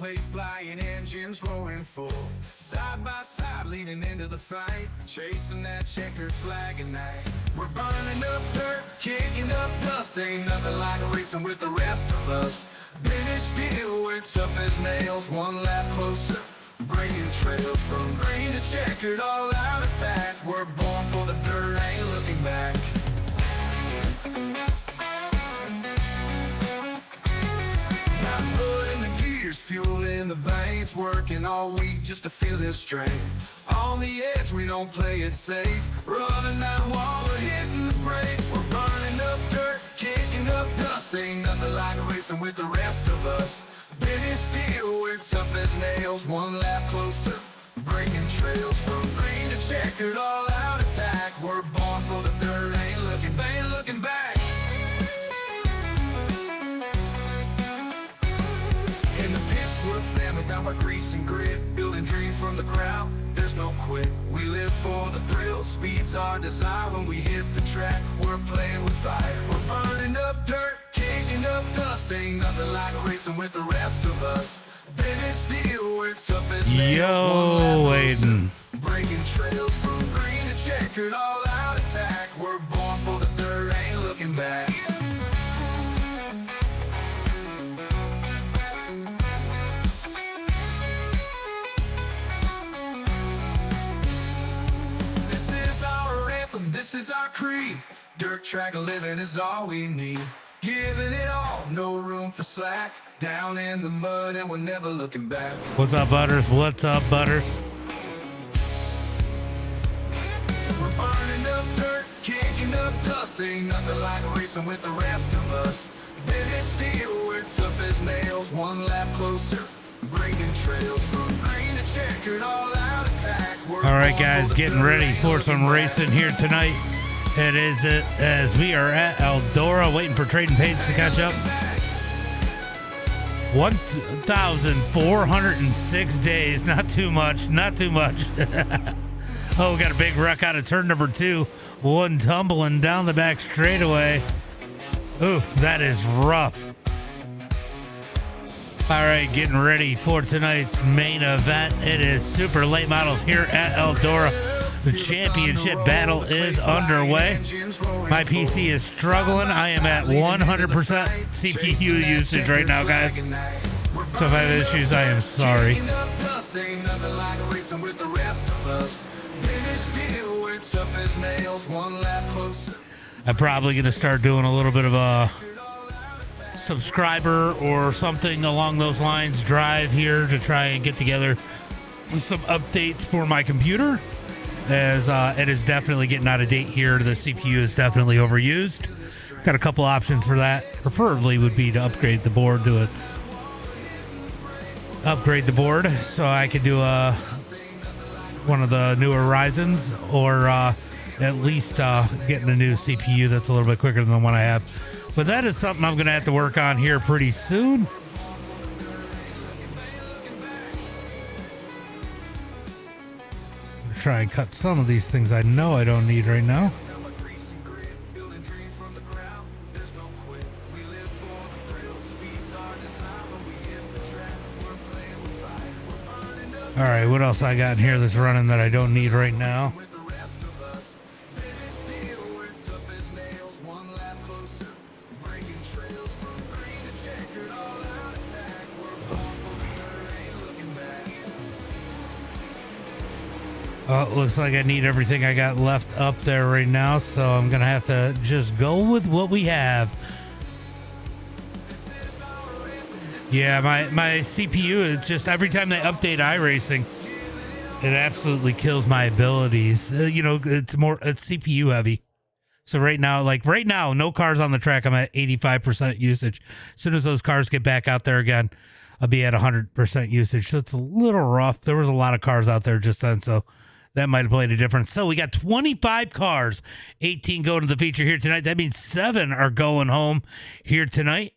plates flying, engines rolling full. Side by side, leaning into the fight, chasing that checkered flag at night. We're burning up dirt, kicking up dust. Ain't nothing like racing with the rest of us. British steel, we're tough as nails. One lap closer, bringing trails from green to checkered, all out attack. We're born for the dirt, ain't looking back. Fuel in the veins, working all week just to feel this strain. On the edge, we don't play it safe. Running that wall, we're hitting the brake. We're burning up dirt, kicking up dust. Ain't nothing like racing with the rest of us. British steel, we're tough as nails. One lap closer, breaking trails from green to checkered, all out attack. We're born for the dirt, ain't looking back. Down by grease and grit, building dreams from the crowd. There's no quit, we live for the thrill. Speed's our desire when we hit the track. We're playing with fire, we're burning up dirt, kicking up dust. Ain't nothing like racing with the rest of us. British steel, we're tough as nails. Yo, Aiden. Breaking trails from green to checkered, all out attack. We're born for the dirt, ain't looking back. This is our creed. Dirt track living is all we need. Giving it all, no room for slack. Down in the mud and we're never looking back. What's up, Butters? What's up, Butters? We're burning up dirt, kicking up dust. Ain't nothing like racing with the rest of us. British steel, we're tough as nails. One lap closer, breaking trails from green to checkered, all out attack. All right, guys, getting ready for some racing here tonight. It is as we are at Eldora, waiting for Trading Paints to catch up. 1,406 days, not too much. Oh, we got a big wreck out of turn number 2. One tumbling down the back straightaway. Oof, that is rough. All right, getting ready for tonight's main event. It is Super Late Models here at Eldora. The championship battle is underway. My PC is struggling. I am at 100% CPU usage right now, guys. So if I have issues, I am sorry. I'm probably going to start doing a little bit of a subscriber or something along those lines drive here to try and get together some updates for my computer, as it is definitely getting out of date here. The CPU is definitely overused. Got a couple options for that. Preferably would be to upgrade the board so I could do one of the newer Ryzens, or at least getting a new CPU that's a little bit quicker than the one I have. But that is something I'm going to have to work on here pretty soon. Try and cut some of these things I know I don't need right now. All right, what else I got in here that's running that I don't need right now? Oh, it looks like I need everything I got left up there right now, so I'm going to have to just go with what we have. Yeah, my CPU, it's just every time they update iRacing, it absolutely kills my abilities. It's CPU heavy. So right now, no cars on the track. I'm at 85% usage. As soon as those cars get back out there again, I'll be at 100% usage. So it's a little rough. There was a lot of cars out there just then, so that might have played a difference. So we got 25 cars, 18 going to the feature here tonight. That means 7 are going home here tonight.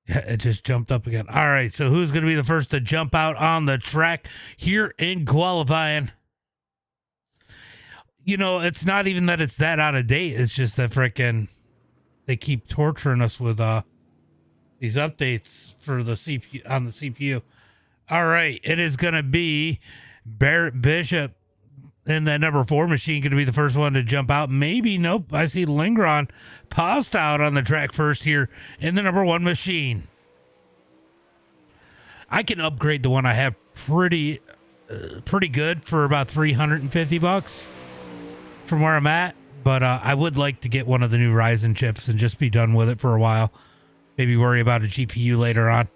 Yeah, it just jumped up again. All right, so who's going to be the first to jump out on the track here in qualifying? It's not even that it's that out of date. It's just that they keep torturing us with these updates for the CPU on the CPU. All right, it is going to be Barrett Bishop in that number 4 machine, going to be the first one to jump out. Maybe, nope. I see Lingron paused out on the track first here in the number 1 machine. I can upgrade the one I have pretty good for about $350 from where I'm at. But I would like to get one of the new Ryzen chips and just be done with it for a while. Maybe worry about a GPU later on.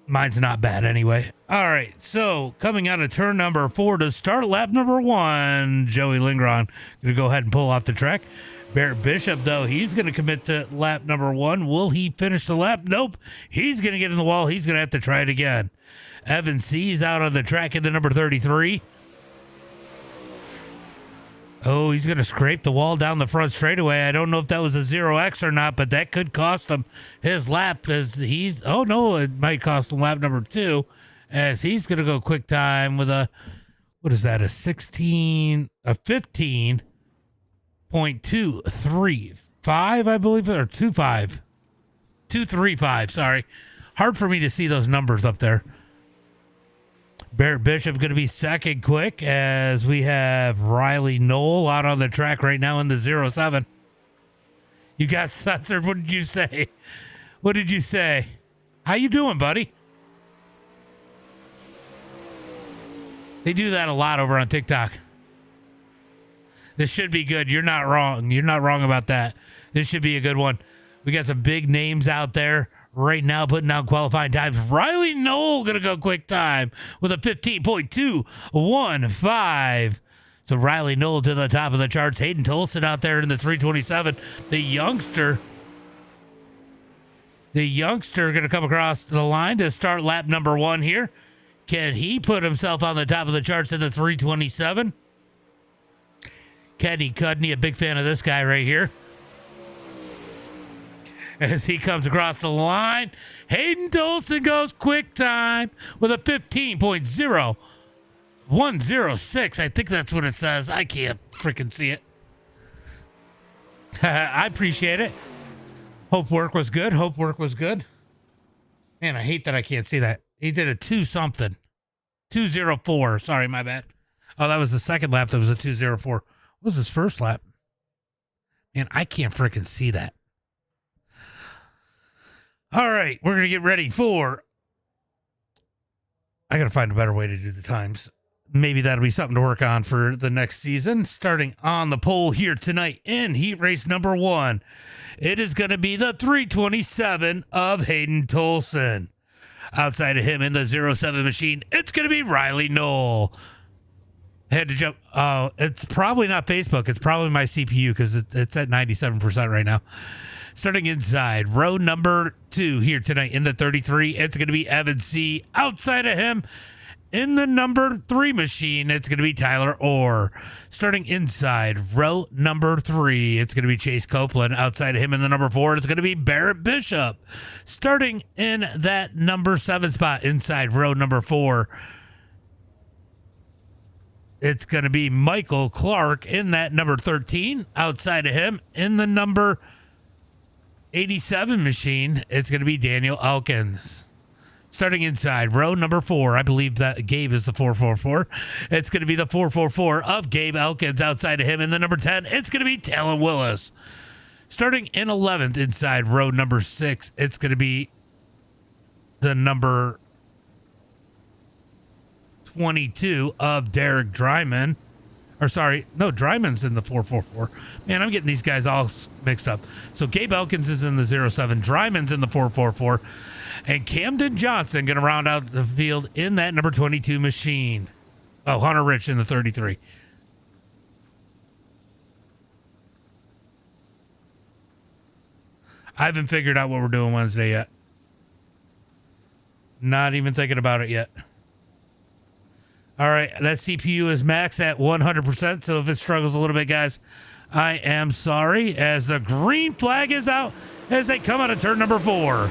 Mine's not bad anyway. All right, so coming out of turn number 4 to start lap number 1, Joey Lingron going to go ahead and pull off the track. Barrett Bishop, though, he's going to commit to lap number 1. Will he finish the lap? Nope. He's going to get in the wall. He's going to have to try it again. Evan C's out on the track in the number 33. Oh, he's going to scrape the wall down the front straightaway. I don't know if that was a 0X or not, but that could cost him his lap as he's... Oh, no, it might cost him lap number 2 as he's going to go quick time with a... What is that? A 15.235, I believe, or 25. 235, sorry. Hard for me to see those numbers up there. Barrett Bishop going to be second quick as we have Riley Knoll out on the track right now in the 07. You got Sutzer. What did you say? What did you say? How you doing, buddy? They do that a lot over on TikTok. This should be good. You're not wrong. You're not wrong about that. This should be a good one. We got some big names out there right now putting out qualifying times. Riley Knoll going to go quick time with a 15.215. So Riley Knoll to the top of the charts. Hayden Tolson out there in the 327. The youngster going to come across the line to start lap number 1 here. Can he put himself on the top of the charts in the 327? Kenny Cudney, a big fan of this guy right here. As he comes across the line, Hayden Tolson goes quick time with a 15.0106. I think that's what it says. I can't freaking see it. I appreciate it. Hope work was good. Hope work was good. Man, I hate that I can't see that. He did a 2-something. 204. Sorry, my bad. Oh, that was the second lap. That was a 204. What was his first lap? Man, I can't freaking see that. All right, we're going to get ready for... I got to find a better way to do the times. Maybe that'll be something to work on for the next season. Starting on the pole here tonight in heat race number 1, it is going to be the 327 of Hayden Tolson. Outside of him in the 07 machine, it's going to be Riley Knoll. Had to jump. Oh, it's probably not Facebook. It's probably my CPU because it's at 97% right now. Starting inside, row number 2 here tonight in the 33. It's going to be Evan C. Outside of him in the number 3 machine, it's going to be Tyler Orr. Starting inside, row number 3, it's going to be Chase Copeland. Outside of him in the number 4, it's going to be Barrett Bishop. Starting in that number 7 spot inside row number 4, it's going to be Michael Clark in that number 13. Outside of him in the number 87 machine, it's going to be Daniel Elkins. Starting inside row number 4, I believe that Gabe is the 444. It's going to be the 444 of Gabe Elkins. Outside of him in the number 10, it's going to be Talon Willis. Starting in 11th inside row number 6, it's going to be the number 22 of Derek Dryman. Or sorry, no, Dryman's in the 444. Man, I'm getting these guys all mixed up. So Gabe Elkins is in the 07. Dryman's in the 444. And Camden Johnson going to round out the field in that number 22 machine. Oh, Hunter Rich in the 33. I haven't figured out what we're doing Wednesday yet. Not even thinking about it yet. All right, that CPU is maxed at 100%, so if it struggles a little bit, guys, I am sorry. As the green flag is out as they come out of turn number 4.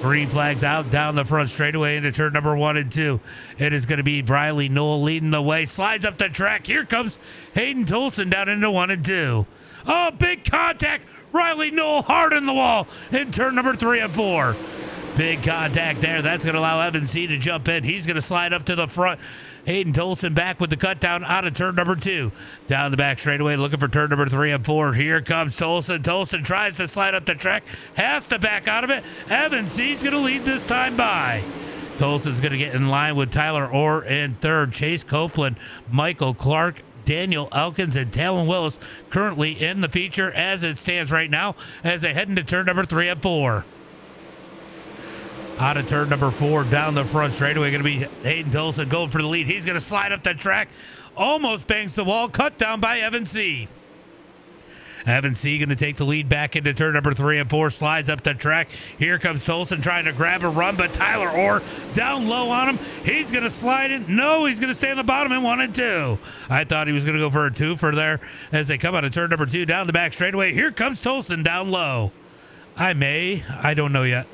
Green flags out down the front straightaway into turn number 1 and 2. It is going to be Riley Knoll leading the way. Slides up the track. Here comes Hayden Tolson down into 1 and 2. Oh, big contact. Riley Knoll hard in the wall in turn number 3 and 4. Big contact there. That's going to allow Evan C. to jump in. He's going to slide up to the front. Hayden Tolson back with the cut down out of turn number 2. Down the back straightaway looking for turn number 3 and 4. Here comes Tolson. Tolson tries to slide up the track. Has to back out of it. Evan C.'s going to lead this time by. Tolson's going to get in line with Tyler Orr in third. Chase Copeland, Michael Clark, Daniel Elkins, and Talon Willis currently in the feature as it stands right now as they head into turn number 3 and 4. Out of turn number 4, down the front straightaway, going to be Hayden Tolson going for the lead. He's going to slide up the track, almost bangs the wall, cut down by Evan C. Evan C. going to take the lead back into turn number 3 and 4, slides up the track. Here comes Tolson trying to grab a run, but Tyler Orr down low on him. He's going to slide it. No, he's going to stay on the bottom in 1 and 2. I thought he was going to go for a 2 for there as they come out of turn number 2, down the back straightaway. Here comes Tolson down low. I don't know yet.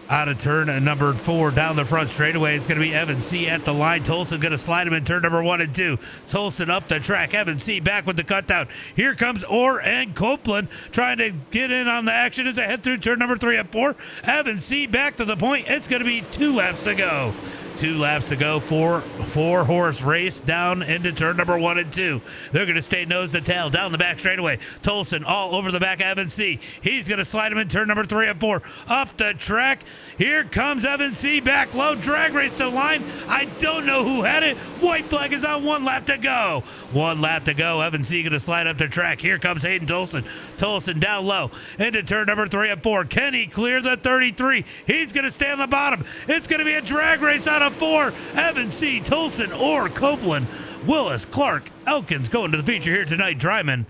Out of turn number 4, down the front straightaway, it's going to be Evan C. at the line. Tolson going to slide him in turn number 1 and 2. Tolson up the track. Evan C. back with the cut down. Here comes Orr and Copeland trying to get in on the action as they head through turn number 3 and 4. Evan C. back to the point. It's going to be 2 laps to go. 2 laps to go. Four-horse race down into turn number 1 and 2. They're going to stay nose to tail down the back straightaway. Tolson all over the back of Evan C. He's going to slide him in turn number 3 and 4. Up the track. Here comes Evan C. back low. Drag race to the line. I don't know who had it. White flag is on. 1 lap to go. 1 lap to go. Evan C. going to slide up the track. Here comes Hayden Tolson. Tolson down low into turn number 3 and 4. Kenny clears the 33. He's going to stay on the bottom. It's going to be a drag race out of 4. Evan C., Tolson, Orr, Copeland, Willis, Clark, Elkins going to the feature here tonight. Dryman,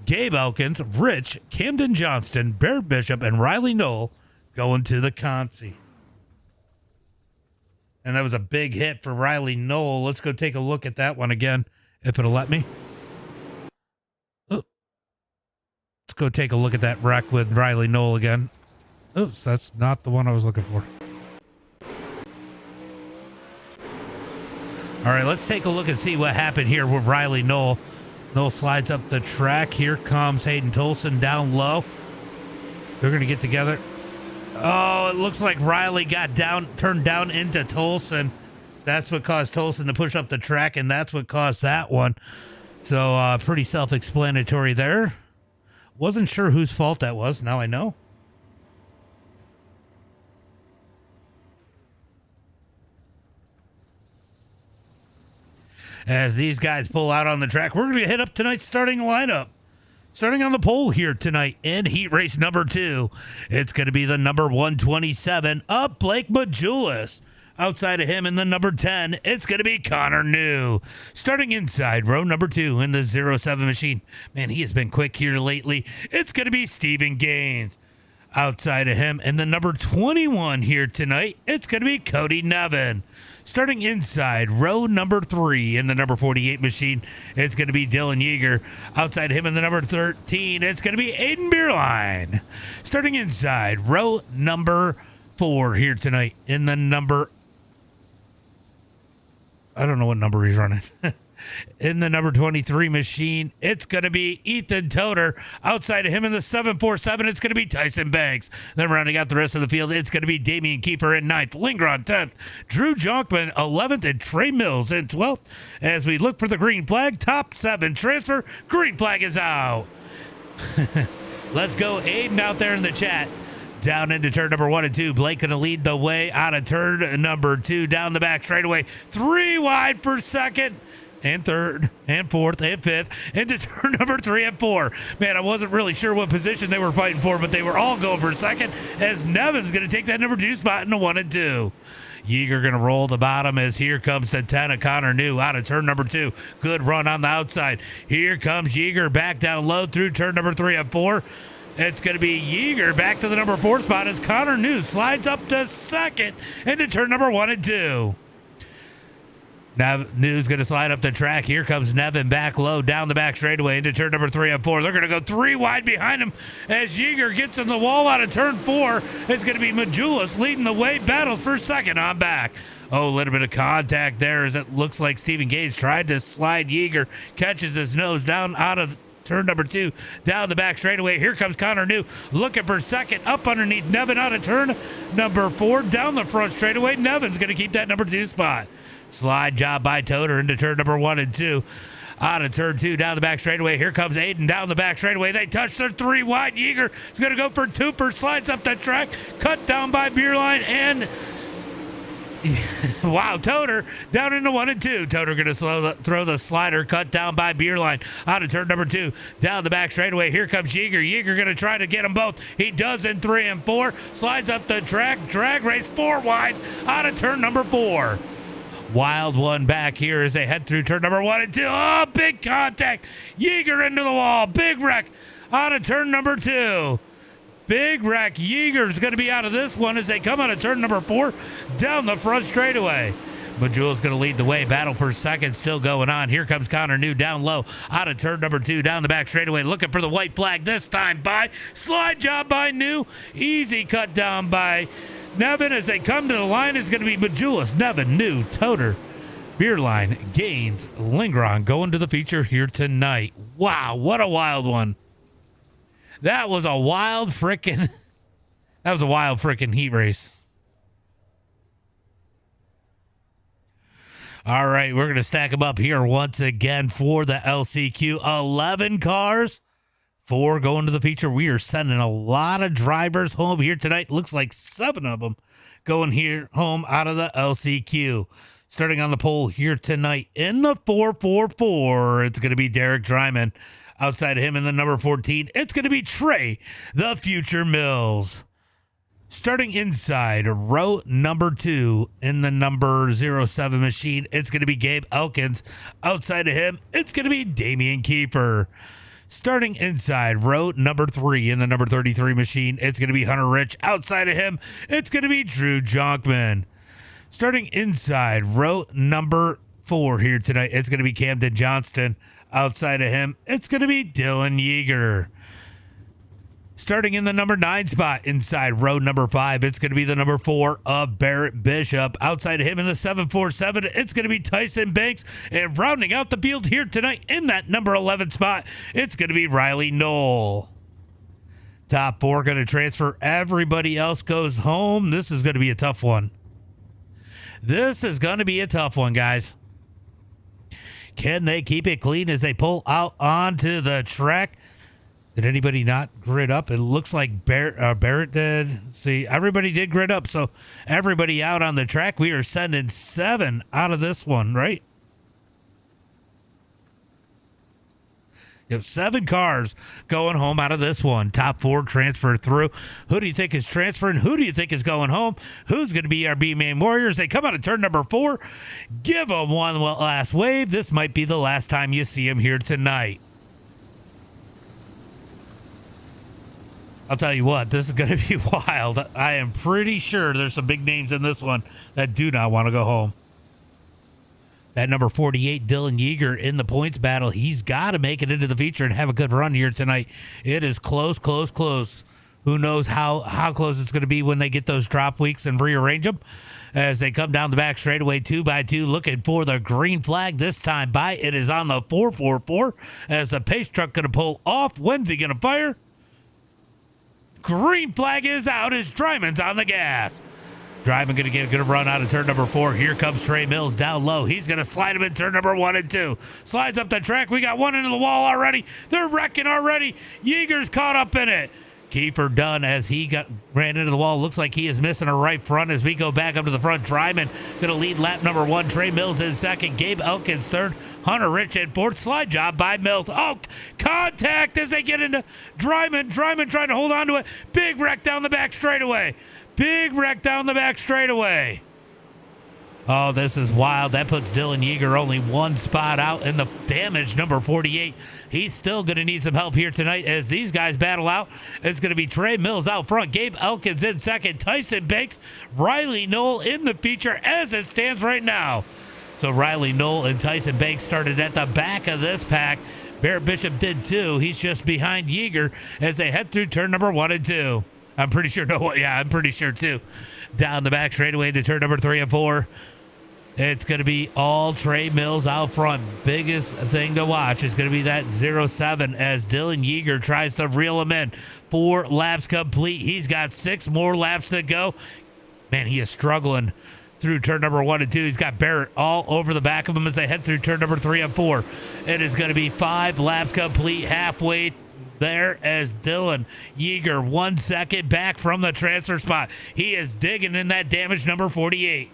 Gabe Elkins, Rich, Camden Johnston, Bear Bishop, and Riley Knoll going to the Consi. And that was a big hit for Riley Knoll. Let's go take a look at that one again, if it'll let me. Oh. Let's go take a look at that wreck with Riley Knoll again. Oops, that's not the one I was looking for. All right, let's take a look and see what happened here with Riley Knoll. Knoll slides up the track. Here comes Hayden Tolson down low. They're going to get together. Oh, it looks like Riley got turned down into Tolson. That's what caused Tolson to push up the track, and that's what caused that one. So pretty self-explanatory there. Wasn't sure whose fault that was. Now I know. As these guys pull out on the track, we're going to hit up tonight's starting lineup. Starting on the pole here tonight in heat race number 2, it's going to be the number 127 of Blake Majulis. Outside of him in the number 10, it's going to be Connor New. Starting inside row number 2 in the 07 machine. Man, he has been quick here lately. It's going to be Steven Gaines. Outside of him in the number 21 here tonight, it's going to be Cody Nevin. Starting inside row number 3 in the number 48 machine, it's going to be Dylan Yeager. Outside him in the number 13, it's going to be Aiden Beerline. Starting inside row number 4 here tonight in the number... I don't know what number he's running. In the number 23 machine, it's going to be Ethan Toter. Outside of him in the 747, it's going to be Tyson Banks. Then rounding out the rest of the field, it's going to be Damian Kiefer in 9th, Lingron 10th, Drew Jonkman 11th, and Trey Mills in 12th. As we look for the green flag, top 7 transfer, green flag is out. Let's go Aiden out there in the chat. Down into turn number 1 and 2. Blake going to lead the way out of turn number 2. Down the back straightaway. 3 wide per second. And 3rd, and 4th, and 5th, into turn number 3 and 4. Man, I wasn't really sure what position they were fighting for, but they were all going for 2nd, as Nevin's going to take that number 2 spot into 1 and 2. Yeager going to roll the bottom as here comes the 10 of Connor New out of turn number 2. Good run on the outside. Here comes Yeager back down low through turn number 3 and 4. It's going to be Yeager back to the number 4 spot as Connor New slides up to 2nd into turn number 1 and 2. New's going to slide up the track. Here comes Nevin back low down the back straightaway into turn number 3 and 4. They're going to go 3 wide behind him as Yeager gets in the wall out of turn 4. It's going to be Majulis leading the way. Battles for second on back. Oh, a little bit of contact there as it looks like Stephen Gage tried to slide Yeager. Catches his nose down out of turn number 2, down the back straightaway. Here comes Connor New looking for second, up underneath Nevin out of turn number 4, down the front straightaway. Nevin's going to keep that number 2 spot. Slide job by Toter into turn number 1 and 2. Out of turn 2, down the back straightaway. Here comes Aiden down the back straightaway. They touch their 3 wide. Yeager is going to go for 2 for slides up the track. Cut down by Beerline and wow, Toter down into 1 and 2. Toter going to throw the slider, cut down by Beerline out of turn number 2, down the back straightaway. Here comes Yeager. Yeager going to try to get them both. He does in 3 and 4. Slides up the track. Drag race 4 wide out of turn number 4. Wild one back here as they head through turn number 1 and 2. Oh, big contact. Yeager into the wall. Big wreck out of turn number 2. Big wreck. Yeager's going to be out of this one as they come out of turn number 4 down the front straightaway. Majul's going to lead the way. Battle for second still going on. Here comes Connor New down low out of turn number 2 down the back straightaway looking for the white flag this time by slide job by New. Easy cut down by Nevin as they come to the line. Is going to be Majulis, Nevin, New, Toter, Beerline, Gaines, Lingron going to the feature here tonight. Wow, what a wild one. That was a wild frickin' heat race. All right, we're going to stack them up here once again for the LCQ. 11 cars, 4 going to the feature. We are sending a lot of drivers home here tonight. Looks like 7 of them going here home out of the LCQ. Starting on the pole here tonight in the 444, it's going to be Derek Dryman. Outside of him in the number 14, it's going to be Trey, the Future Mills. Starting inside, row number 2 in the number 07 machine, it's going to be Gabe Elkins. Outside of him, it's going to be Damian Keeper. Starting inside, row number 3 in the number 33 machine, it's going to be Hunter Rich. Outside of him, it's going to be Drew Jonkman. Starting inside, row number 4 here tonight, it's going to be Camden Johnston. Outside of him, it's going to be Dylan Yeager. Starting in the number 9 spot inside row number 5, it's going to be the number 4 of Barrett Bishop. Outside of him in the 747, it's going to be Tyson Banks. And rounding out the field here tonight in that number 11 spot, it's going to be Riley Knoll. Top 4 going to transfer. Everybody else goes home. This is going to be a tough one. This is going to be a tough one, guys. Can they keep it clean as they pull out onto the track? Did anybody not grid up? It looks like Barrett did. See, everybody did grid up, so everybody out on the track. We are sending 7 out of this one, right? Yep, 7 cars going home out of this one. Top 4 transfer through. Who do you think is transferring? Who do you think is going home? Who's going to be our B-Main Warriors? They come out of turn number 4. Give them one last wave. This might be the last time you see them here tonight. I'll tell you what, this is going to be wild. I am pretty sure there's some big names in this one that do not want to go home. That number 48, Dylan Yeager, in the points battle. He's got to make it into the feature and have a good run here tonight. It is close, close, close. Who knows how close it's going to be when they get those drop weeks and rearrange them as they come down the back straightaway 2 by 2 looking for the green flag this time by. It is on the 444 as the pace truck going to pull off. When's he going to fire? Green flag is out as Dryman's on the gas. Dryman going to get a good run out of turn number 4. Here comes Trey Mills down low. He's going to slide him in turn number 1 and 2. Slides up the track. We got one into the wall already. They're wrecking already. Yeager's caught up in it. Kiefer done as he ran into the wall. Looks like he is missing a right front as we go back up to the front. Dryman going to lead lap number 1. Trey Mills in second. Gabe Elkins third. Hunter Rich in fourth. Slide job by Mills. Oh, contact as they get into Dryman. Dryman trying to hold on to it. Big wreck down the back straightaway. Big wreck down the back straightaway. Oh, this is wild. That puts Dylan Yeager only 1 spot out in the damage number 48. He's still going to need some help here tonight as these guys battle out. It's going to be Trey Mills out front. Gabe Elkins in second. Tyson Banks, Riley Knoll in the feature as it stands right now. So Riley Knoll and Tyson Banks started at the back of this pack. Barrett Bishop did too. He's just behind Yeager as they head through turn number 1 and 2. I'm pretty sure. I'm pretty sure too. Down the back straightaway to turn number 3 and 4. It's going to be all Trey Mills out front. Biggest thing to watch is going to be that 07 as Dylan Yeager tries to reel him in. 4 laps complete. He's got 6 more laps to go. Man, he is struggling through turn number 1 and 2. He's got Barrett all over the back of him as they head through turn number 3 and 4. It is going to be 5 laps complete, halfway there as Dylan Yeager 1 second back from the transfer spot. He is digging in that damage number 48.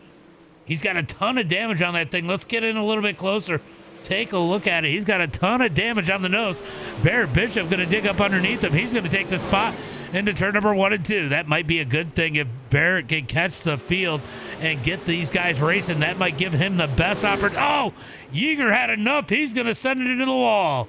He's got a ton of damage on that thing. Let's get in a little bit closer. Take a look at it. He's got a ton of damage on the nose. Barrett Bishop going to dig up underneath him. He's going to take the spot into turn number 1 and 2. That might be a good thing if Barrett can catch the field and get these guys racing. That might give him the best opportunity. Oh, Yeager had enough. He's going to send it into the wall.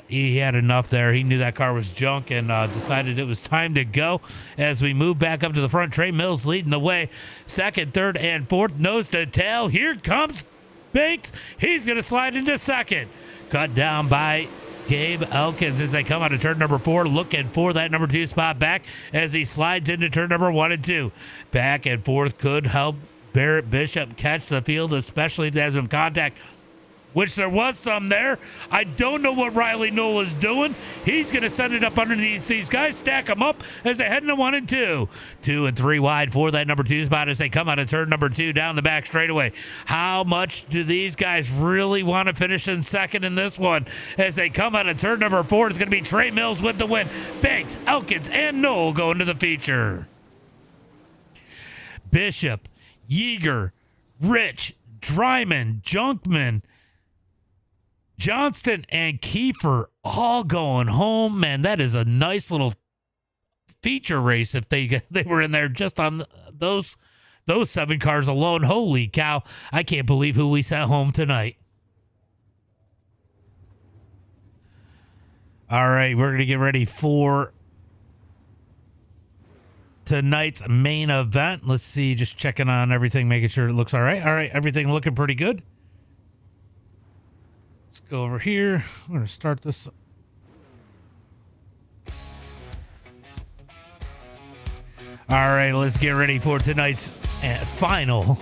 He had enough there. He knew that car was junk and decided it was time to go. As we move back up to the front, Trey Mills leading the way. 2nd, 3rd, and 4th, nose to tail. Here comes Banks. He's going to slide into 2nd. Cut down by Gabe Elkins as they come out of turn number 4, looking for that number 2 spot back as he slides into turn number 1 and 2. Back and forth could help Barrett Bishop catch the field, especially if there's some contact, which there was some there. I don't know what Riley Knoll is doing. He's going to send it up underneath these guys, stack them up as they head into 1 and 2. 2 and 3 wide for that number 2 spot as they come out of turn number 2 down the back straightaway. How much do these guys really want to finish in 2nd in this one? As they come out of turn number 4, it's going to be Trey Mills with the win. Banks, Elkins, and Knoll go into the feature. Bishop, Yeager, Rich, Dryman, Junkman, Johnston, and Kiefer all going home. Man, that is a nice little feature race if they were in there just on those 7 cars alone. Holy cow. I can't believe who we sent home tonight. All right, we're going to get ready for tonight's main event. Let's see, just checking on everything, making sure it looks all right. All right, everything looking pretty good. Let's go over here. We're going to start this. All right, let's get ready for tonight's final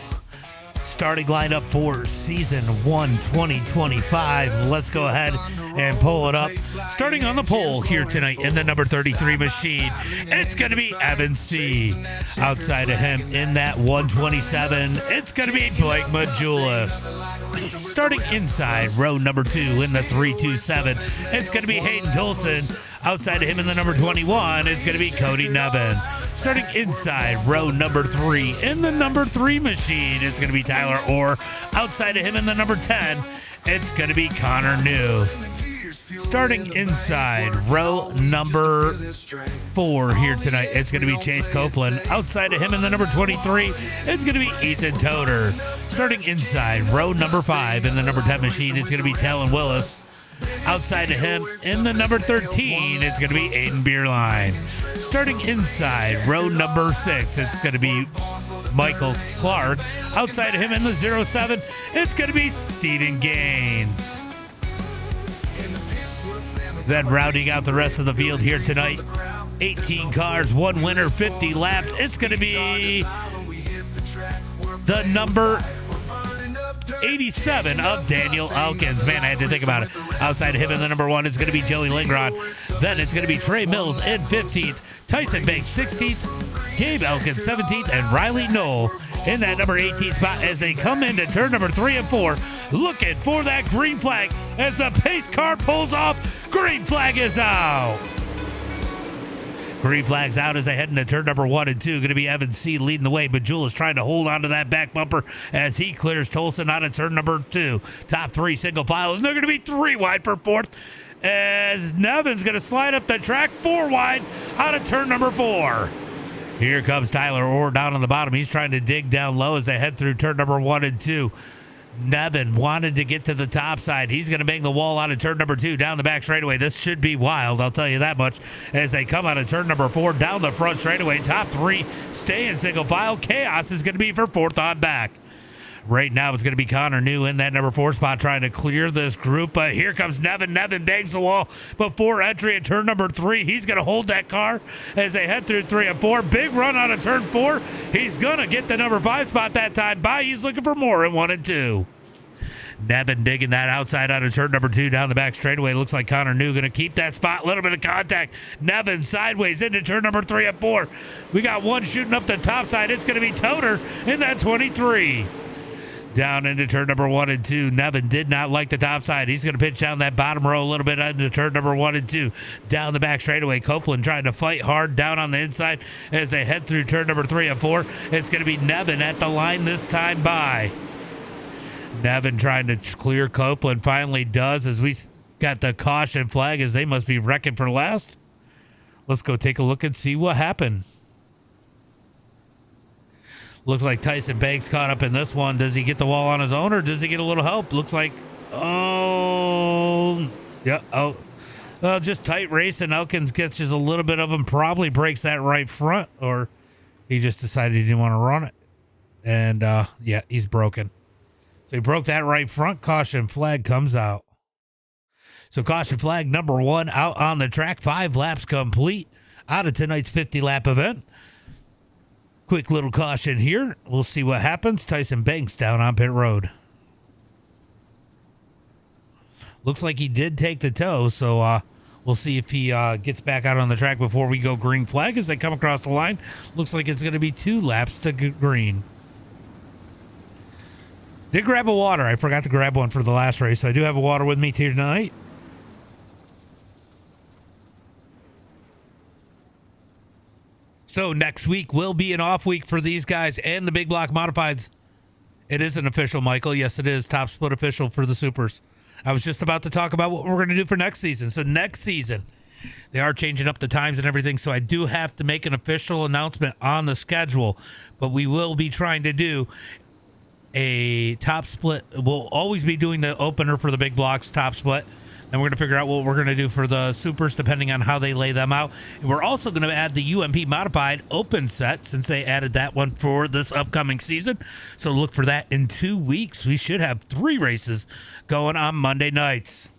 starting lineup for Season 1 2025. Let's go ahead and pull it up. Starting on the pole here tonight in the number 33 machine, it's going to be Evan C. Outside of him in that 127, it's going to be Blake Majulis. Starting inside row number 2 in the 327, it's going to be Hayden Tolson. Outside of him in the number 21, it's going to be Cody Nevin. Starting inside row number 3 in the number 3 machine, it's going to be Tyler Orr. Outside of him in the number 10, it's going to be Connor New. Starting inside row number 4 here tonight, it's going to be Chase Copeland. Outside of him in the number 23, it's going to be Ethan Toder. Starting inside row number 5 in the number 10 machine, it's going to be Talon Willis. Outside of him in the number 13, it's going to be Aiden Beerline. Starting inside row number 6, it's going to be Michael Clark. Outside of him in the 07, it's going to be Steven Gaines. Then rounding out the rest of the field here tonight, 18 cars, 1 winner, 50 laps. It's going to be the number 87 of Daniel Elkins. Man, I had to think about it. Outside of him in the number 1, it's going to be Joey Lingrod. Then it's going to be Trey Mills in 15th, Tyson Banks 16th, Gabe Elkins 17th, and Riley Knoll in that number 18 spot as they come into turn number 3 and 4, looking for that green flag as the pace car pulls off. Green flag is out. Green flag's out as they head into turn number 1 and 2. Going to be Evan C. leading the way, but Jewel is trying to hold on to that back bumper as he clears Tolson out of turn number 2. Top 3 single file, and they're going to be 3 wide for 4th as Nevin's going to slide up the track 4 wide out of turn number 4. Here comes Tyler Orr down on the bottom. He's trying to dig down low as they head through turn number 1 and 2. Nevin wanted to get to the top side. He's going to bang the wall out of turn number 2 down the back straightaway. This should be wild, I'll tell you that much. As they come out of turn number 4 down the front straightaway, top 3 stay in single file. Chaos is going to be for 4th on back. Right now, it's going to be Connor New in that number 4 spot trying to clear this group. But here comes Nevin. Nevin bangs the wall before entry at turn number 3. He's going to hold that car as they head through 3 and 4. Big run out of turn 4. He's going to get the number 5 spot that time by. He's looking for more in 1 and 2. Nevin digging that outside out of turn number 2 down the back straightaway. Looks like Connor New going to keep that spot. A little bit of contact. Nevin sideways into turn number 3 and 4. We got one shooting up the top side. It's going to be Toter in that 23. Down into turn number 1 and 2. Nevin did not like the top side. He's going to pitch down that bottom row a little bit into turn number 1 and 2. Down the back straightaway. Copeland trying to fight hard down on the inside as they head through turn number 3 and 4. It's going to be Nevin at the line this time by. Nevin trying to clear Copeland. Finally does as we got the caution flag as they must be wrecking for last. Let's go take a look and see what happened. Looks like Tyson Banks caught up in this one. Does he get the wall on his own or does he get a little help? Looks like, just tight race and Elkins gets just a little bit of him, probably breaks that right front, or he just decided he didn't want to run it. And yeah, he's broken. So he broke that right front. Caution flag comes out. So caution flag number 1 out on the track. 5 laps complete out of tonight's 50-lap event. Quick little caution here. We'll see what happens. Tyson Banks down on pit road. Looks like he did take the tow, so we'll see if he gets back out on the track before we go green flag as they come across the line. Looks like it's going to be 2 laps to green. Did grab a water. I forgot to grab one for the last race, so I do have a water with me here tonight. So next week will be an off week for these guys and the Big Block Modifieds. It is an official, Michael. Yes, it is. Top split official for the Supers. I was just about to talk about what we're going to do for next season. So next season, they are changing up the times and everything. So I do have to make an official announcement on the schedule. But we will be trying to do a top split. We'll always be doing the opener for the Big Blocks top split. And we're going to figure out what we're going to do for the Supers depending on how they lay them out. And we're also going to add the UMP Modified Open set since they added that one for this upcoming season. So look for that in 2 weeks. We should have 3 races going on Monday nights.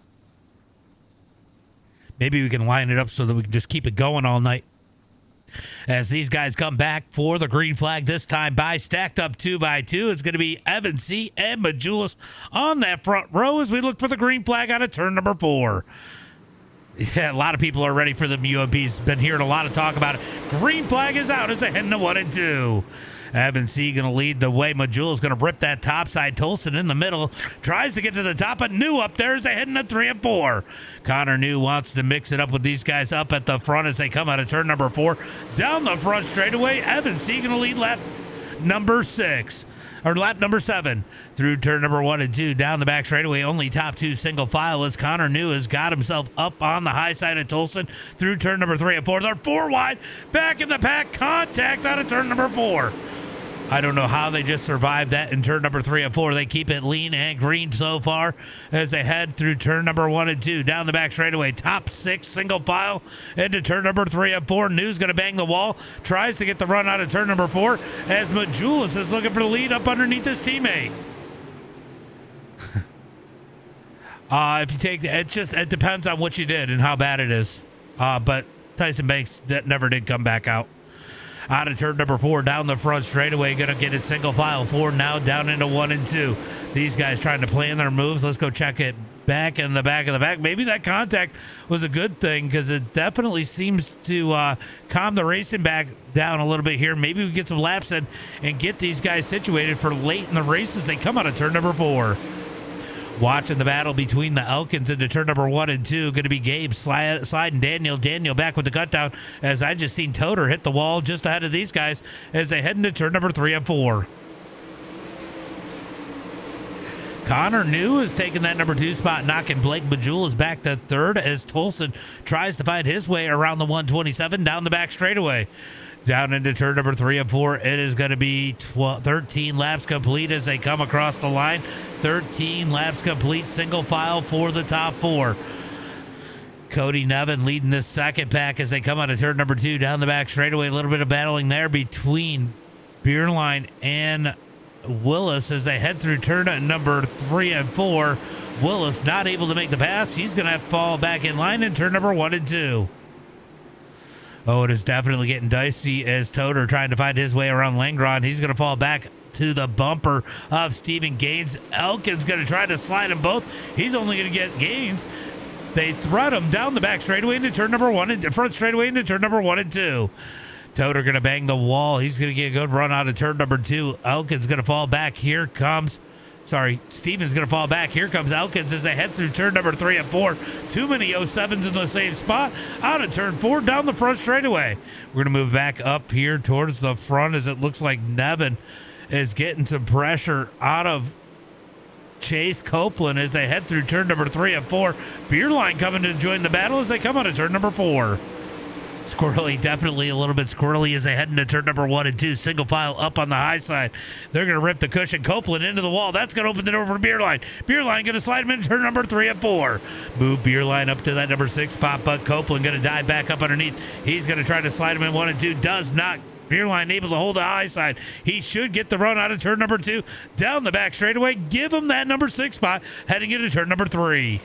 Maybe we can line it up so that we can just keep it going all night. As these guys come back for the green flag this time by stacked up 2x2. It's going to be Evan C. and Majulis on that front row as we look for the green flag out of turn number 4. Yeah, a lot of people are ready for the UMPs. Been hearing a lot of talk about it. Green flag is out as they head into 1 and 2. Evan C. going to lead the way. Majulis going to rip that top side. Tolson in the middle. Tries to get to the top, but New up there as they head into 3 and 4. Connor New wants to mix it up with these guys up at the front as they come out of turn number 4. Down the front straightaway. Evan C. going to lead lap number 6. Or lap number 7 through turn number 1 and 2 down the back straightaway. Only top 2 single file as Connor New has got himself up on the high side of Tolson through turn number 3 and 4. They're 4 wide. Back in the pack. Contact out of turn number 4. I don't know how they just survived that in turn number 3 and 4. They keep it lean and green so far as they head through turn number 1 and 2. Down the back straightaway. Top 6 single file into turn number 3 and 4. New's going to bang the wall. Tries to get the run out of turn number 4 as Majulis is looking for the lead up underneath his teammate. If you take it depends on what you did and how bad it is. But Tyson Banks that never did come back out. Out of turn number 4, down the front straightaway, going to get it single file 4 now down into 1 and 2. These guys trying to plan their moves. Let's go check it back in the back of the back. Maybe that contact was a good thing because it definitely seems to calm the racing back down a little bit here. Maybe we get some laps in and get these guys situated for late in the race as they come out of turn number 4. Watching the battle between the Elkins into turn number 1 and 2. Going to be Gabe sliding Daniel. Daniel back with the cut down as I just seen Toter hit the wall just ahead of these guys as they head into turn number 3 and 4. Connor New is taking that number 2 spot, knocking Blake Majulis back to 3rd as Tolson tries to find his way around the 127 down the back straightaway. Down into turn number 3 and 4. It is going to be 13 laps complete as they come across the line. 13 laps complete, single file for the top 4. Cody Nevin leading this second pack as they come out of turn number 2 down the back straightaway. A little bit of battling there between Beerline and Willis as they head through turn number 3 and 4. Willis not able to make the pass. He's going to have to fall back in line in turn number 1 and 2. Oh, it is definitely getting dicey as Toter trying to find his way around Langron. He's going to fall back to the bumper of Stephen Gaines. Elkin's going to try to slide them both. He's only going to get Gaines. They thread him down the back straightaway into turn number 1 and front straightaway into turn number 1 and 2. Toter going to bang the wall. He's going to get a good run out of turn number 2. Elkin's going to fall back. Steven's going to fall back. Here comes Elkins as they head through turn number 3 and 4. Too many 07s in the same spot. Out of turn 4, down the front straightaway. We're going to move back up here towards the front as it looks like Nevin is getting some pressure out of Chase Copeland as they head through turn number 3 and 4. Beerline coming to join the battle as they come out of turn number 4. Squirrely, definitely a little bit squirrely as they head into turn number 1 and 2. Single file up on the high side. They're going to rip the cushion. Copeland into the wall. That's going to open the door for Beerline. Beerline going to slide him into turn number 3 and 4. Move Beerline up to that number 6 spot, but Copeland going to dive back up underneath. He's going to try to slide him in 1 and 2. Does not. Beerline able to hold the high side. He should get the run out of turn number 2. Down the back straightaway. Give him that number 6 spot. Heading into turn number 3.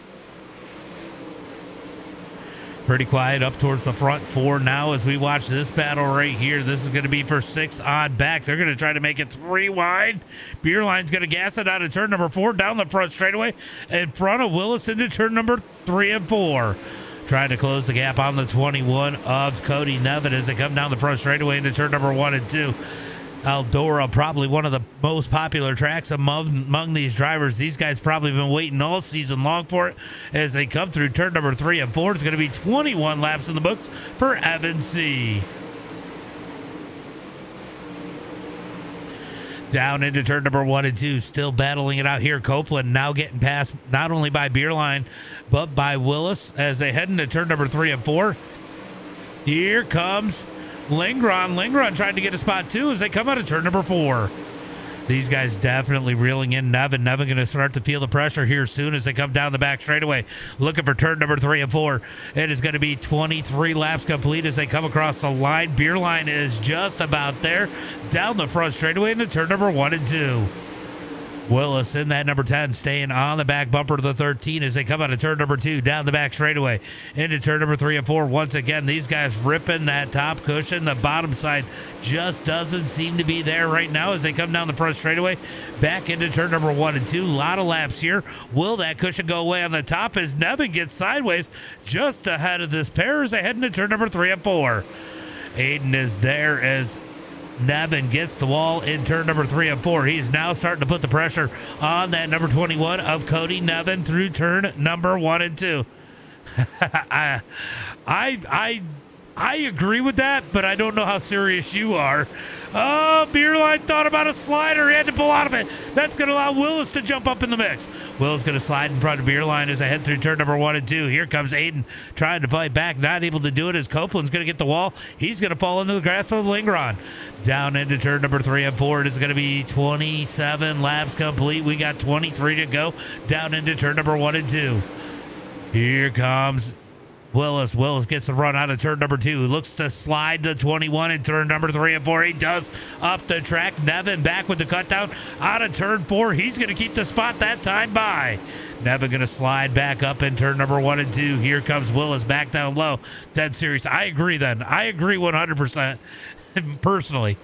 Pretty quiet up towards the front 4 now as we watch this battle right here. This is going to be for 6 on back. They're going to try to make it 3 wide. Beerline's going to gas it out of turn number 4 down the front straightaway in front of Willis into turn number 3 and 4. Trying to close the gap on the 21 of Cody Nevin as they come down the front straightaway into turn number 1 and 2. Eldora, probably one of the most popular tracks among these drivers. These guys probably been waiting all season long for it as they come through turn number 3 and 4. It's going to be 21 laps in the books for Evan C. Down into turn number 1 and 2, still battling it out here. Copeland now getting passed not only by Beerline, but by Willis as they head into turn number 3 and 4. Here comes Lingron trying to get a spot too as they come out of turn number 4. These guys definitely reeling in Nevin. Nevin going to start to feel the pressure here soon as they come down the back straightaway. Looking for turn number 3 and 4. It is going to be 23 laps complete as they come across the line. Beerline is just about there. Down the front straightaway into turn number 1 and 2. Willis in that number 10 staying on the back bumper to the 13 as they come out of turn number 2 down the back straightaway into turn number 3 and 4. Once again, these guys ripping that top cushion. The bottom side just doesn't seem to be there right now as they come down the front straightaway back into turn number 1 and 2. A lot of laps here. Will that cushion go away on the top as Nevin gets sideways just ahead of this pair as they head into turn number 3 and 4. Aiden is there as Nevin gets the wall in turn number 3 and 4. He is now starting to put the pressure on that number 21 of Cody Nevin through turn number 1 and 2. I agree with that, but I don't know how serious you are. Oh, Beerline thought about a slider. He had to pull out of it. That's going to allow Willis to jump up in the mix. Willis going to slide in front of Beerline as they head through turn number 1 and 2. Here comes Aiden trying to fight back, not able to do it as Copeland's going to get the wall. He's going to fall into the grasp of Lingron. Down into turn number 3 and 4. It is going to be 27 laps complete. We got 23 to go. Down into turn number 1 and 2. Here comes Willis. Willis gets the run out of turn number 2. Looks to slide to 21 in turn number 3 and 4. He does up the track. Nevin back with the cut down out of turn 4. He's going to keep the spot that time by. Nevin going to slide back up in turn number 1 and 2. Here comes Willis back down low. Dead serious. I agree then. I agree 100% personally.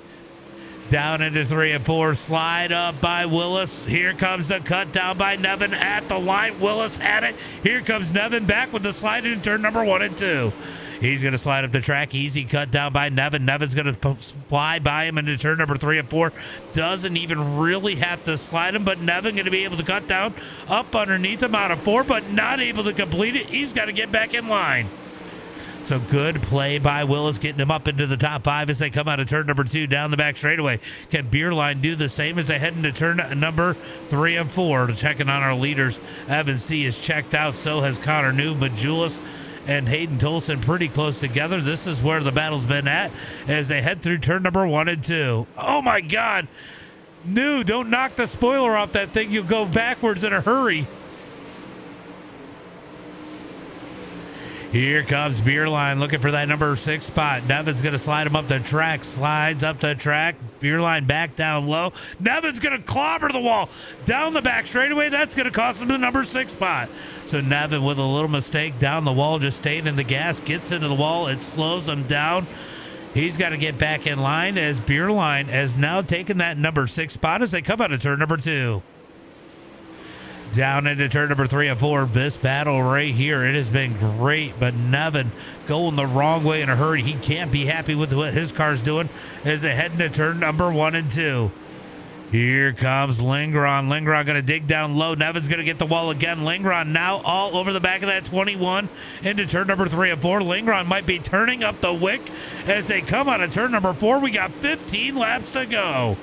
Down into 3 and 4. Slide up by Willis. Here comes the cut down by Nevin at the line. Willis had it. Here comes Nevin back with the slide in turn number 1 and 2. He's going to slide up the track. Easy cut down by Nevin. Nevin's going to fly by him into turn number 3 and 4. Doesn't even really have to slide him, but Nevin going to be able to cut down up underneath him out of 4, but not able to complete it. He's got to get back in line. So good play by Willis, getting him up into the top 5 as they come out of turn number 2 down the back straightaway. Can Beerline do the same as they head into turn number 3 and 4? Checking on our leaders. Evan C. is checked out. So has Connor New. Majulis and Hayden Tolson pretty close together. This is where the battle's been at as they head through turn number 1 and 2. Oh, my God. New, don't knock the spoiler off that thing. You'll go backwards in a hurry. Here comes Beerline looking for that number 6 spot. Nevin's going to slide him up the track. Slides up the track. Beerline back down low. Nevin's going to clobber the wall. Down the back straightaway. That's going to cost him the number 6 spot. So Nevin with a little mistake down the wall, just staying in the gas. Gets into the wall. It slows him down. He's got to get back in line as Beerline has now taken that number 6 spot as they come out of turn number 2. Down into turn number 3 and 4. This battle right here, it has been great, but Nevin going the wrong way in a hurry. He can't be happy with what his car's doing as they head into turn number 1 and 2. Here comes Lingron. Lingron going to dig down low. Nevin's going to get the wall again. Lingron now all over the back of that 21 into turn number 3 and 4. Lingron might be turning up the wick as they come out of turn number 4. We got 15 laps to go.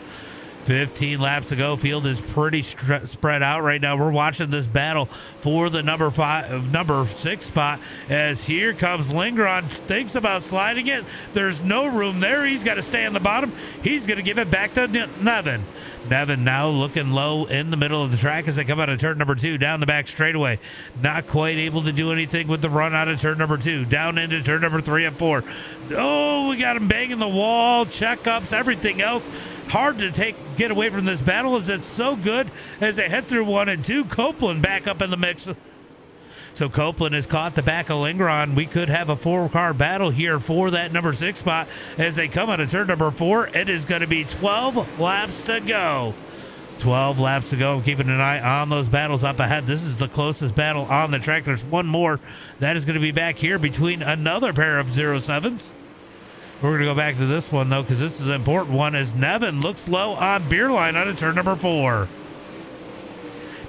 15 laps to go. Field is pretty spread out right now. We're watching this battle for the number 6 spot as here comes Lingron. Thinks about sliding it. There's no room there. He's got to stay on the bottom. He's going to give it back to Nevin. Nevin now looking low in the middle of the track as they come out of turn number 2 down the back straightaway. Not quite able to do anything with the run out of turn number 2. Down into turn number 3 and 4. Oh, we got him banging the wall, checkups, everything else. Hard to get away from this battle as it's so good as they head through 1 and 2. Copeland back up in the mix. So Copeland has caught the back of Lingron. We could have a 4-car battle here for that number 6 spot as they come out of turn number 4. It is going to be 12 laps to go. 12 laps to go. I'm keeping an eye on those battles up ahead. This is the closest battle on the track. There's one more that is going to be back here between another pair of 07s. We're going to go back to this one, though, because this is an important one as Nevin looks low on Beerline out of turn number 4.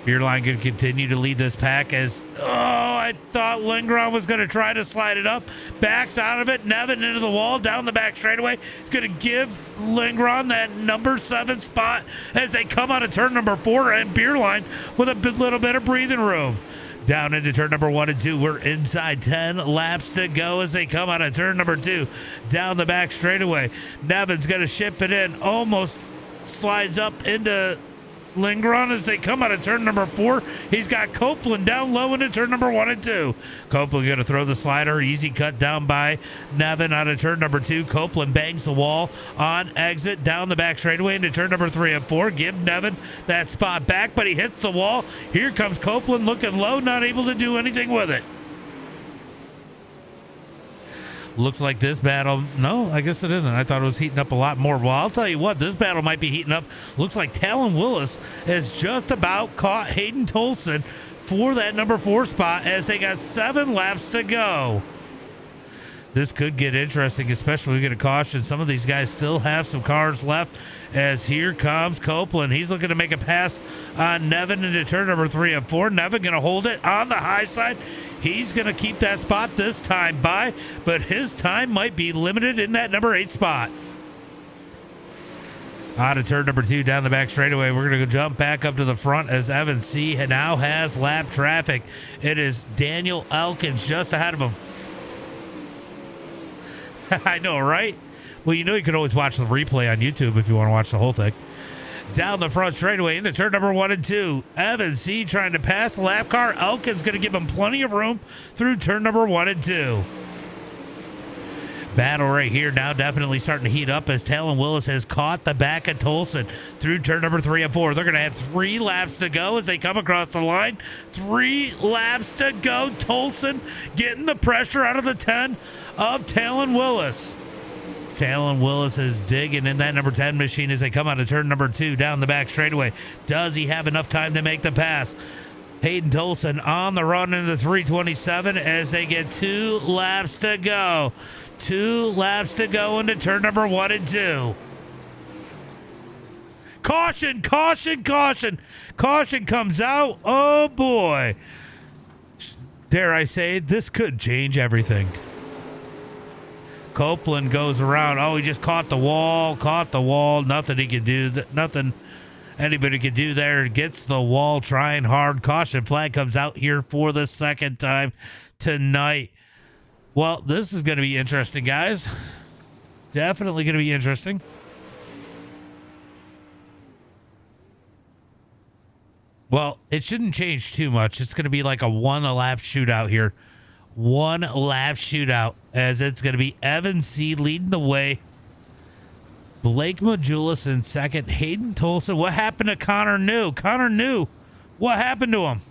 Beerline can continue to lead this pack as, I thought Lingron was going to try to slide it up. Backs out of it. Nevin into the wall, down the back straightaway. He's going to give Lingron that number 7 spot as they come out of turn number 4 and Beerline with a little bit of breathing room. Down into turn number 1 and 2. We're inside 10 laps to go as they come out of turn number 2. Down the back straightaway. Nevin's going to ship it in. Almost slides up into Lingron as they come out of turn number 4. He's got Copeland down low into turn number 1 and 2. Copeland going to throw the slider. Easy cut down by Nevin out of turn number 2. Copeland bangs the wall on exit down the back straightaway into turn number 3 and 4. Give Nevin that spot back, but he hits the wall. Here comes Copeland looking low, not able to do anything with it. Looks like this battle, no, I guess it isn't. I thought it was heating up a lot more. Well, I'll tell you what, this battle might be heating up. Looks like Talon Willis has just about caught Hayden Tolson for that number 4 spot as they got 7 laps to go. This could get interesting, especially we get a caution. Some of these guys still have some cars left as here comes Copeland. He's looking to make a pass on Nevin into turn number 3 and 4. Nevin going to hold it on the high side. He's going to keep that spot this time by, but his time might be limited in that number 8 spot. Out of turn number 2 down the back straightaway. We're going to go jump back up to the front as Evan C. now has lap traffic. It is Daniel Elkins just ahead of him. I know, right? Well, you know you can always watch the replay on YouTube if you want to watch the whole thing. Down the front straightaway into turn number 1 and 2. Evan C. trying to pass the lap car. Elkins going to give him plenty of room through turn number 1 and 2. Battle right here now definitely starting to heat up as Talon Willis has caught the back of Tolson through turn number 3 and 4. They're going to have 3 laps to go as they come across the line. 3 laps to go. Tolson getting the pressure out of the 10 of Talon Willis. Talon Willis is digging in that number 10 machine as they come out of turn number 2 down the back straightaway. Does he have enough time to make the pass? Hayden Tolson on the run into the 327 as they get 2 laps to go. 2 laps to go into turn number 1 and 2. Caution, caution, caution. Caution comes out. Oh, boy. Dare I say, this could change everything. Copeland goes around. Oh, he just caught the wall. Nothing he could do. Nothing anybody could do there. Gets the wall trying hard. Caution flag comes out here for the second time tonight. Well, this is going to be interesting, guys. Definitely going to be interesting. Well, it shouldn't change too much. It's going to be like a 1 lap shootout here. one lap shootout, as it's going to be Evan C. leading the way. Blake Majulis in second. Hayden Tolson. What happened to Connor New? Connor New. What happened to him?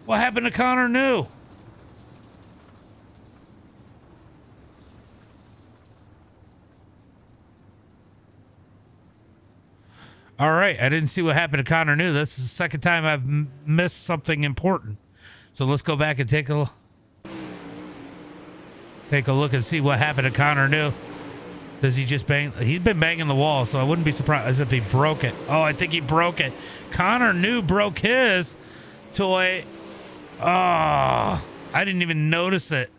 What happened to Connor New? All right. I didn't see what happened to Connor New. This is the second time I've missed something important. So let's go back and take a look and see what happened to Connor New. Does he just bang? He's been banging the wall, so I wouldn't be surprised if he broke it. Oh, I think he broke it. Connor New broke his toy. Oh, I didn't even notice it.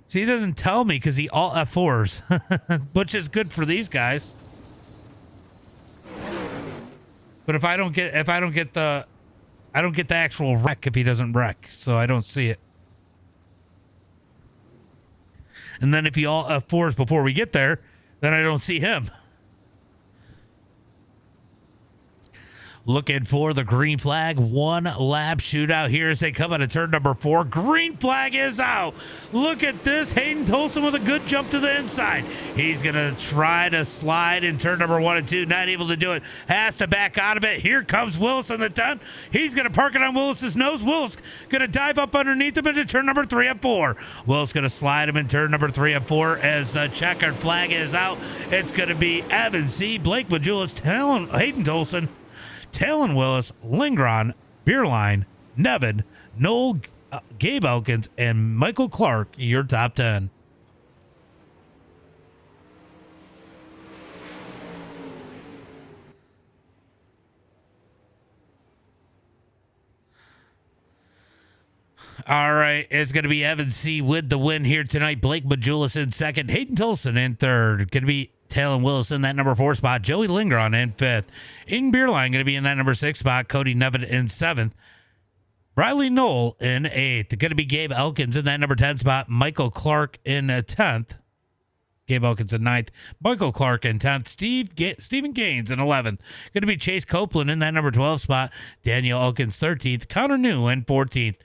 See, he doesn't tell me because he all F4s, which is good for these guys. But if I don't get the actual wreck if he doesn't wreck, so I don't see it. And then if he all F4s before we get there, then I don't see him. Looking for the green flag. One lap shootout here as they come out of turn number 4. Green flag is out. Look at this. Hayden Tolson with a good jump to the inside. He's going to try to slide in turn number 1 and 2. Not able to do it. Has to back out of it. Here comes Willis in the 10. He's going to park it on Willis's nose. Willis going to dive up underneath him into turn number 3 and 4. Willis going to slide him in turn number 3 and 4 as the checkered flag is out. It's going to be Evan C., Blake Majulis, Hayden Tolson, Talon Willis, Lingron, Beerline, Nevin, Noel, Gabe Elkins, and Michael Clark, your top 10. All right, it's going to be Evan C. with the win here tonight. Blake Majulis in second. Hayden Tolson in third. Going to be Talon Willis in that number 4 spot. Joey Lingron in 5th. Aiden Beerline going to be in that number 6 spot. Cody Nevin in 7th. Riley Knoll in 8th. Going to be Gabe Elkins in that number 10 spot. Michael Clark in 10th. Gabe Elkins in 9th. Michael Clark in 10th. Stephen Gaines in 11th. Going to be Chase Copeland in that number 12 spot. Daniel Elkins 13th. Connor New in 14th.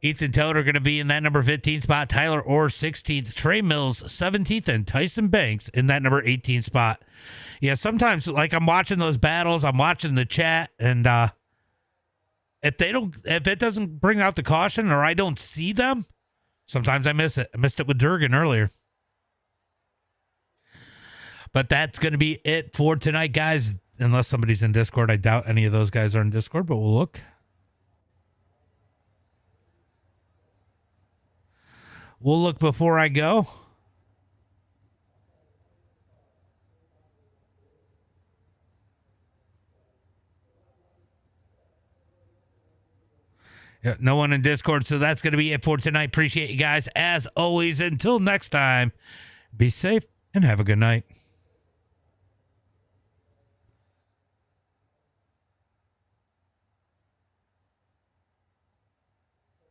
Ethan Toder going to be in that number 15 spot. Tyler Orr 16th. Trey Mills 17th. And Tyson Banks in that number 18 spot. Yeah, sometimes like I'm watching those battles, I'm watching the chat, and if it doesn't bring out the caution or I don't see them, sometimes I miss it. I missed it with Durgan earlier. But that's going to be it for tonight, guys. Unless somebody's in Discord. I doubt any of those guys are in Discord, but we'll look. We'll look before I go. Yeah, no one in Discord, so that's going to be it for tonight. Appreciate you guys. As always, until next time, be safe and have a good night.